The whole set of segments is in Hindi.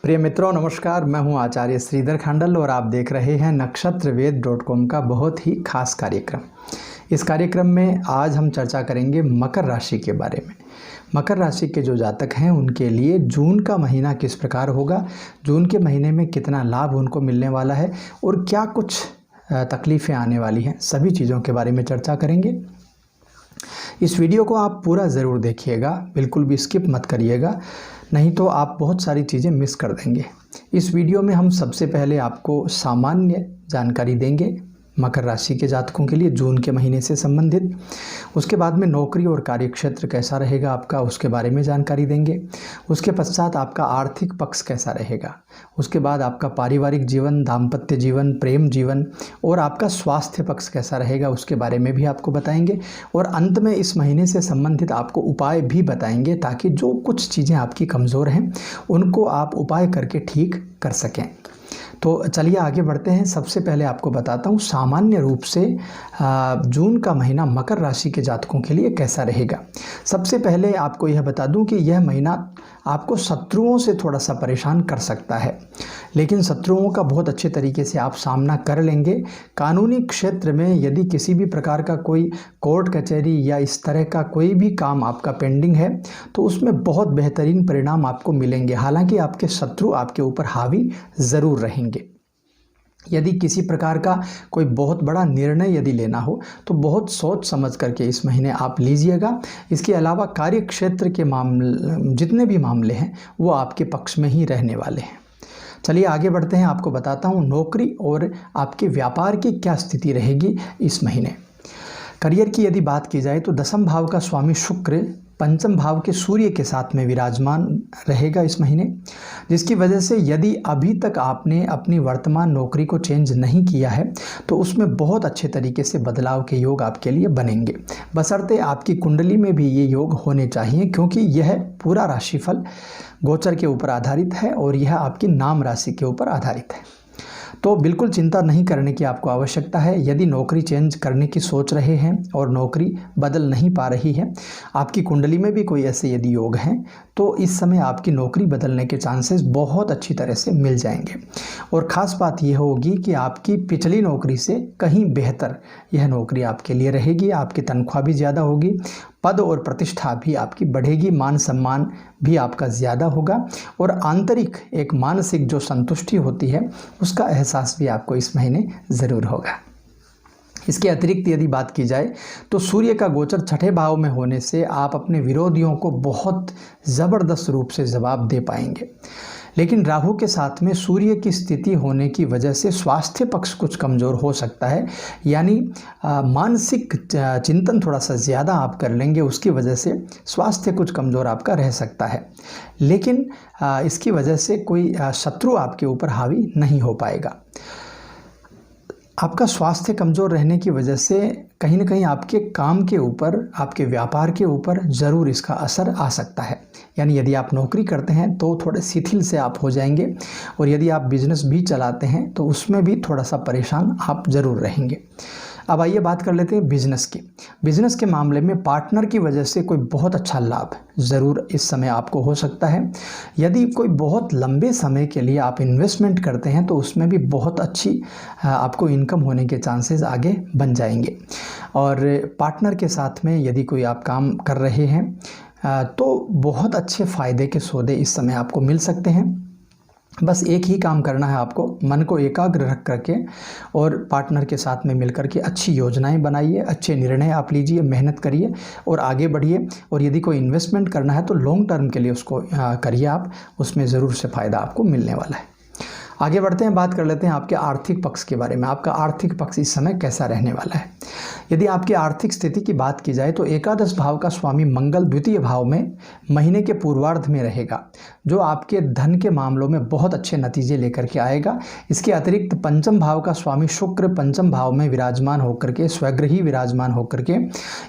प्रिय मित्रों नमस्कार, मैं हूं आचार्य श्रीधर खांडल और आप देख रहे हैं नक्षत्रवेद.com का बहुत ही खास कार्यक्रम। इस कार्यक्रम में आज हम चर्चा करेंगे मकर राशि के बारे में। मकर राशि के जो जातक हैं उनके लिए जून का महीना किस प्रकार होगा, जून के महीने में कितना लाभ उनको मिलने वाला है और क्या कुछ तकलीफ़ें आने वाली हैं, सभी चीज़ों के बारे में चर्चा करेंगे। इस वीडियो को आप पूरा ज़रूर देखिएगा, बिल्कुल भी स्किप मत करिएगा, नहीं तो आप बहुत सारी चीज़ें मिस कर देंगे। इस वीडियो में हम सबसे पहले आपको सामान्य जानकारी देंगे मकर राशि के जातकों के लिए जून के महीने से संबंधित। उसके बाद में नौकरी और कार्यक्षेत्र कैसा रहेगा आपका, उसके बारे में जानकारी देंगे। उसके पश्चात आपका आर्थिक पक्ष कैसा रहेगा, उसके बाद आपका पारिवारिक जीवन, दाम्पत्य जीवन, प्रेम जीवन और आपका स्वास्थ्य पक्ष कैसा रहेगा, उसके बारे में भी आपको बताएंगे। और अंत में इस महीने से संबंधित आपको उपाय भी बताएंगे ताकि जो कुछ चीज़ें आपकी कमज़ोर हैं उनको आप उपाय करके ठीक कर सकें। तो चलिए आगे बढ़ते हैं। सबसे पहले आपको बताता हूँ सामान्य रूप से जून का महीना मकर राशि के जातकों के लिए कैसा रहेगा। सबसे पहले आपको यह बता दूँ कि यह महीना आपको शत्रुओं से थोड़ा सा परेशान कर सकता है, लेकिन शत्रुओं का बहुत अच्छे तरीके से आप सामना कर लेंगे। कानूनी क्षेत्र में यदि किसी भी प्रकार का कोई कोर्ट कचहरी या इस तरह का कोई भी काम आपका पेंडिंग है तो उसमें बहुत बेहतरीन परिणाम आपको मिलेंगे। हालांकि आपके शत्रु आपके ऊपर हावी ज़रूर रहेंगे। यदि किसी प्रकार का कोई बहुत बड़ा निर्णय यदि लेना हो तो बहुत सोच समझ करके इस महीने आप लीजिएगा। इसके अलावा कार्य क्षेत्र के मामले, जितने भी मामले हैं वो आपके पक्ष में ही रहने वाले हैं। चलिए आगे बढ़ते हैं। आपको बताता हूँ नौकरी और आपके व्यापार की क्या स्थिति रहेगी इस महीने। करियर की यदि बात की जाए तो दसम भाव का स्वामी शुक्र पंचम भाव के सूर्य के साथ में विराजमान रहेगा इस महीने, जिसकी वजह से यदि अभी तक आपने अपनी वर्तमान नौकरी को चेंज नहीं किया है तो उसमें बहुत अच्छे तरीके से बदलाव के योग आपके लिए बनेंगे। बशर्ते आपकी कुंडली में भी ये योग होने चाहिए, क्योंकि यह पूरा राशिफल गोचर के ऊपर आधारित है और यह आपकी नाम राशि के ऊपर आधारित है। तो बिल्कुल चिंता नहीं करने की आपको आवश्यकता है। यदि नौकरी चेंज करने की सोच रहे हैं और नौकरी बदल नहीं पा रही है, आपकी कुंडली में भी कोई ऐसे यदि योग हैं तो इस समय आपकी नौकरी बदलने के चांसेस बहुत अच्छी तरह से मिल जाएंगे। और ख़ास बात यह होगी कि आपकी पिछली नौकरी से कहीं बेहतर यह नौकरी आपके लिए रहेगी। आपकी तनख्वाह भी ज़्यादा होगी, पद और प्रतिष्ठा भी आपकी बढ़ेगी, मान सम्मान भी आपका ज़्यादा होगा और आंतरिक एक मानसिक जो संतुष्टि होती है उसका एहसास भी आपको इस महीने ज़रूर होगा। इसके अतिरिक्त यदि बात की जाए तो सूर्य का गोचर छठे भाव में होने से आप अपने विरोधियों को बहुत ज़बरदस्त रूप से जवाब दे पाएंगे। लेकिन राहु के साथ में सूर्य की स्थिति होने की वजह से स्वास्थ्य पक्ष कुछ कमज़ोर हो सकता है, यानी मानसिक चिंतन थोड़ा सा ज़्यादा आप कर लेंगे, उसकी वजह से स्वास्थ्य कुछ कमज़ोर आपका रह सकता है। लेकिन इसकी वजह से कोई शत्रु आपके ऊपर हावी नहीं हो पाएगा। आपका स्वास्थ्य कमज़ोर रहने की वजह से कहीं ना कहीं आपके काम के ऊपर, आपके व्यापार के ऊपर ज़रूर इसका असर आ सकता है। यानी यदि आप नौकरी करते हैं तो थोड़े शिथिल से आप हो जाएंगे और यदि आप बिजनेस भी चलाते हैं तो उसमें भी थोड़ा सा परेशान आप ज़रूर रहेंगे। अब आइए बात कर लेते हैं बिजनेस की। बिजनेस के मामले में पार्टनर की वजह से कोई बहुत अच्छा लाभ ज़रूर इस समय आपको हो सकता है। यदि कोई बहुत लंबे समय के लिए आप इन्वेस्टमेंट करते हैं तो उसमें भी बहुत अच्छी आपको इनकम होने के चांसेस आगे बन जाएंगे। और पार्टनर के साथ में यदि कोई आप काम कर रहे हैं तो बहुत अच्छे फ़ायदे के सौदे इस समय आपको मिल सकते हैं। बस एक ही काम करना है आपको, मन को एकाग्र रख करके और पार्टनर के साथ में मिलकर के अच्छी योजनाएं बनाइए, अच्छे निर्णय आप लीजिए, मेहनत करिए और आगे बढ़िए। और यदि कोई इन्वेस्टमेंट करना है तो लॉन्ग टर्म के लिए उसको करिए आप, उसमें ज़रूर से फ़ायदा आपको मिलने वाला है। आगे बढ़ते हैं, बात कर लेते हैं आपके आर्थिक पक्ष के बारे में। आपका आर्थिक पक्ष इस समय कैसा रहने वाला है। यदि आपकी आर्थिक स्थिति की बात की जाए तो एकादश भाव का स्वामी मंगल द्वितीय भाव में महीने के पूर्वार्ध में रहेगा, जो आपके धन के मामलों में बहुत अच्छे नतीजे लेकर के आएगा। इसके अतिरिक्त पंचम भाव का स्वामी शुक्र पंचम भाव में विराजमान होकर के, स्वगृही विराजमान होकर के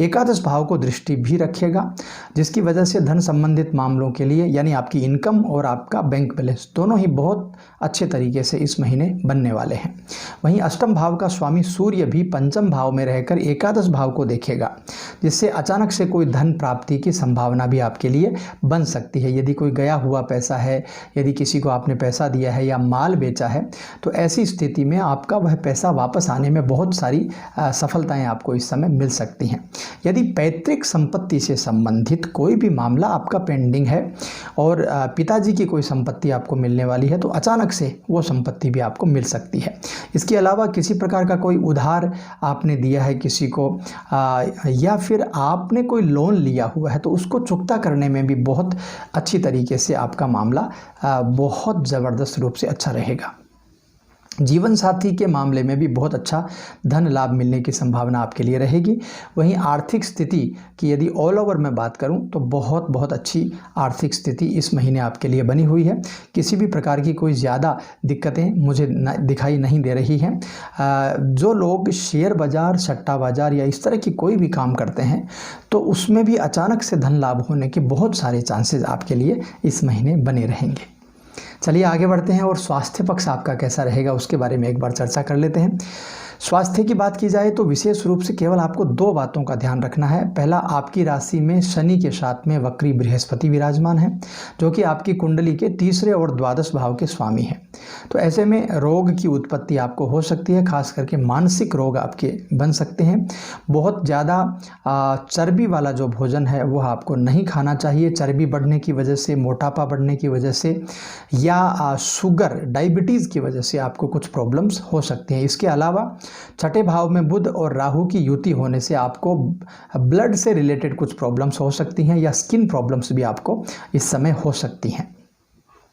एकादश भाव को दृष्टि भी रखेगा, जिसकी वजह से धन संबंधित मामलों के लिए यानी आपकी इनकम और आपका बैंक बैलेंस दोनों ही बहुत अच्छे तरीके से इस महीने बनने वाले हैं। वहीं अष्टम भाव का स्वामी सूर्य भी पंचम भाव में रहकर एकादश भाव को देखेगा, जिससे अचानक से कोई धन प्राप्ति की संभावना भी आपके लिए बन सकती है। यदि कोई गया हुआ पैसा है, यदि किसी को आपने पैसा दिया है या माल बेचा है, तो ऐसी स्थिति में आपका वह पैसा वापस आने में बहुत सारी सफलताएं आपको इस समय मिल सकती हैं। यदि पैतृक संपत्ति से संबंधित कोई भी मामला आपका पेंडिंग है और पिताजी की कोई संपत्ति आपको मिलने वाली है, तो अचानक से वो संपत्ति भी आपको मिल सकती है। इसके अलावा किसी प्रकार का कोई उधार आपने दिया है किसी को, या फिर आपने कोई लोन लिया हुआ है, तो उसको चुकता करने में भी बहुत अच्छी तरीके से आपका मामला बहुत ज़बरदस्त रूप से अच्छा रहेगा। जीवन साथी के मामले में भी बहुत अच्छा धन लाभ मिलने की संभावना आपके लिए रहेगी। वहीं आर्थिक स्थिति की यदि ऑल ओवर मैं बात करूं तो बहुत अच्छी आर्थिक स्थिति इस महीने आपके लिए बनी हुई है। किसी भी प्रकार की कोई ज़्यादा दिक्कतें मुझे दिखाई नहीं दे रही हैं। जो लोग शेयर बाज़ार, सट्टा बाज़ार या इस तरह की कोई भी काम करते हैं, तो उसमें भी अचानक से धन लाभ होने के बहुत सारे चांसेस आपके लिए इस महीने बने रहेंगे। चलिए आगे बढ़ते हैं और स्वास्थ्य पक्ष आपका कैसा रहेगा उसके बारे में एक बार चर्चा कर लेते हैं। स्वास्थ्य की बात की जाए तो विशेष रूप से केवल आपको 2 बातों का ध्यान रखना है। पहला, आपकी राशि में शनि के साथ में वक्री बृहस्पति विराजमान है, जो कि आपकी कुंडली के तीसरे और द्वादश भाव के स्वामी हैं। तो ऐसे में रोग की उत्पत्ति आपको हो सकती है, खास करके मानसिक रोग आपके बन सकते हैं। बहुत ज़्यादा चर्बी वाला जो भोजन है वह आपको नहीं खाना चाहिए। चर्बी बढ़ने की वजह से, मोटापा बढ़ने की वजह से या शुगर, डायबिटीज़ की वजह से आपको कुछ प्रॉब्लम्स हो सकती हैं। इसके अलावा छठे भाव में बुध और राहु की युति होने से आपको ब्लड से रिलेटेड कुछ प्रॉब्लम्स हो सकती हैं या स्किन प्रॉब्लम्स भी आपको इस समय हो सकती हैं।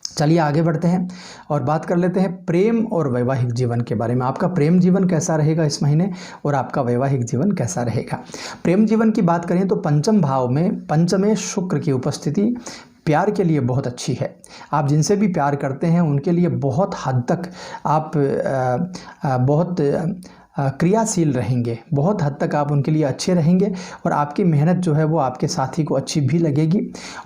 चलिए आगे बढ़ते हैं और बात कर लेते हैं प्रेम और वैवाहिक जीवन के बारे में। आपका प्रेम जीवन कैसा रहेगा इस महीने और आपका वैवाहिक जीवन कैसा रहेगा। प्रेम जीवन की बात करें तो पंचम भाव में पंचमे शुक्र की उपस्थिति प्यार के लिए बहुत अच्छी है। आप जिनसे भी प्यार करते हैं उनके लिए बहुत हद तक आप बहुत क्रियाशील रहेंगे, बहुत हद तक आप उनके लिए अच्छे रहेंगे और आपकी मेहनत जो है वो आपके साथी को अच्छी भी लगेगी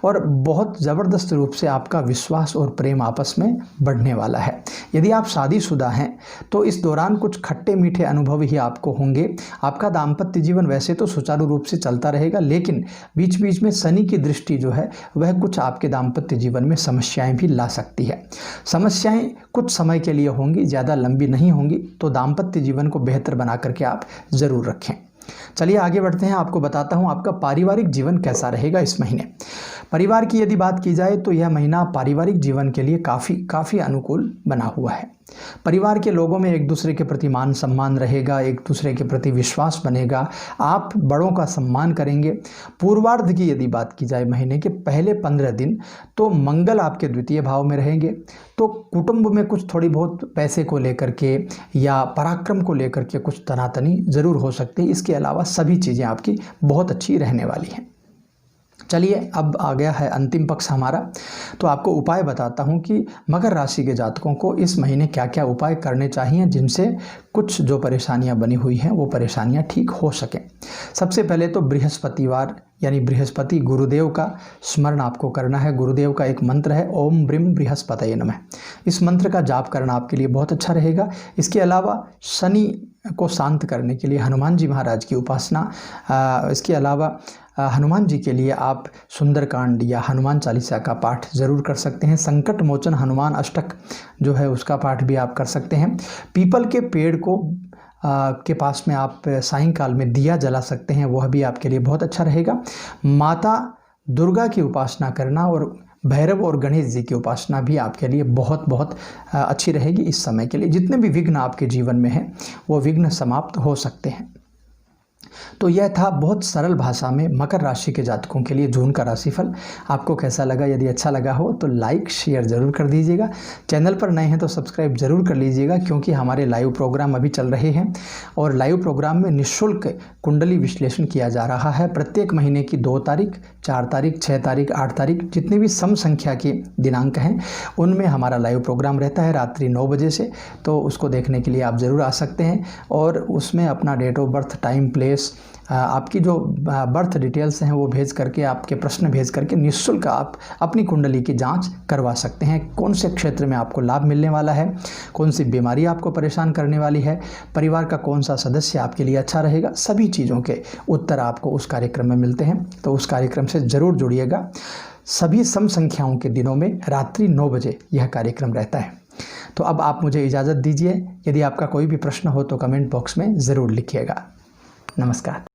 और बहुत ज़बरदस्त रूप से आपका विश्वास और प्रेम आपस में बढ़ने वाला है। यदि आप शादीशुदा हैं तो इस दौरान कुछ खट्टे मीठे अनुभव ही आपको होंगे। आपका दाम्पत्य जीवन वैसे तो सुचारू रूप से चलता रहेगा, लेकिन बीच बीच में शनि की दृष्टि जो है वह कुछ आपके दाम्पत्य जीवन में समस्याएं भी ला सकती है। समस्याएं कुछ समय के लिए होंगी, ज़्यादा लंबी नहीं होंगी, तो दाम्पत्य जीवन को बेहतर बना करके आप ज़रूर रखें। चलिए आगे बढ़ते हैं, आपको बताता हूं आपका पारिवारिक जीवन कैसा रहेगा इस महीने। परिवार की यदि बात की जाए तो यह महीना पारिवारिक जीवन के लिए काफ़ी अनुकूल बना हुआ है। परिवार के लोगों में एक दूसरे के प्रति मान सम्मान रहेगा, एक दूसरे के प्रति विश्वास बनेगा, आप बड़ों का सम्मान करेंगे। पूर्वार्ध की यदि बात की जाए महीने के पहले 15 दिन तो मंगल आपके द्वितीय भाव में रहेंगे, तो कुटुंब में कुछ थोड़ी बहुत पैसे को लेकर के या पराक्रम को लेकर के कुछ तनातनी ज़रूर हो सकती है। इसके अलावा सभी चीज़ें आपकी बहुत अच्छी रहने वाली हैं। चलिए अब आ गया है अंतिम पक्ष हमारा, तो आपको उपाय बताता हूं कि मकर राशि के जातकों को इस महीने क्या क्या उपाय करने चाहिए जिनसे कुछ जो परेशानियां बनी हुई हैं वो परेशानियां ठीक हो सकें। सबसे पहले तो बृहस्पतिवार यानी बृहस्पति गुरुदेव का स्मरण आपको करना है। गुरुदेव का एक मंत्र है ओम ब्रीम बृहस्पतये नमः। इस मंत्र का जाप करना आपके लिए बहुत अच्छा रहेगा। इसके अलावा शनि को शांत करने के लिए हनुमान जी महाराज की उपासना, इसके अलावा हनुमान जी के लिए आप सुंदरकांड या हनुमान चालीसा का पाठ ज़रूर कर सकते हैं। संकट मोचन हनुमान अष्टक जो है उसका पाठ भी आप कर सकते हैं। पीपल के पेड़ को के पास में आप सायंकाल में दिया जला सकते हैं, वह भी आपके लिए बहुत अच्छा रहेगा। माता दुर्गा की उपासना करना और भैरव और गणेश जी की उपासना भी आपके लिए बहुत अच्छी रहेगी इस समय के लिए। जितने भी विघ्न आपके जीवन में हैं वो विघ्न समाप्त हो सकते हैं। तो यह था बहुत सरल भाषा में मकर राशि के जातकों के लिए जून का राशिफल। आपको कैसा लगा? यदि अच्छा लगा हो तो लाइक शेयर ज़रूर कर दीजिएगा। चैनल पर नए हैं तो सब्सक्राइब ज़रूर कर लीजिएगा, क्योंकि हमारे लाइव प्रोग्राम अभी चल रहे हैं और लाइव प्रोग्राम में निःशुल्क कुंडली विश्लेषण किया जा रहा है। प्रत्येक महीने की 2 तारीख, 4 तारीख, 6 तारीख, 8 तारीख, जितने भी सम संख्या के दिनांक हैं उनमें हमारा लाइव प्रोग्राम रहता है रात्रि 9 बजे से। तो उसको देखने के लिए आप ज़रूर आ सकते हैं और उसमें अपना date of birth, time, place, आपकी जो बर्थ डिटेल्स हैं वो भेज करके, आपके प्रश्न भेज करके निःशुल्क आप अपनी कुंडली की जांच करवा सकते हैं। कौन से क्षेत्र में आपको लाभ मिलने वाला है, कौन सी बीमारी आपको परेशान करने वाली है, परिवार का कौन सा सदस्य आपके लिए अच्छा रहेगा, सभी चीज़ों के उत्तर आपको उस कार्यक्रम में मिलते हैं। तो उस कार्यक्रम से ज़रूर जुड़िएगा। सभी सम संख्याओं के दिनों में रात्रि 9 बजे यह कार्यक्रम रहता है। तो अब आप मुझे इजाज़त दीजिए। यदि आपका कोई भी प्रश्न हो तो कमेंट बॉक्स में ज़रूर लिखिएगा। नमस्कार।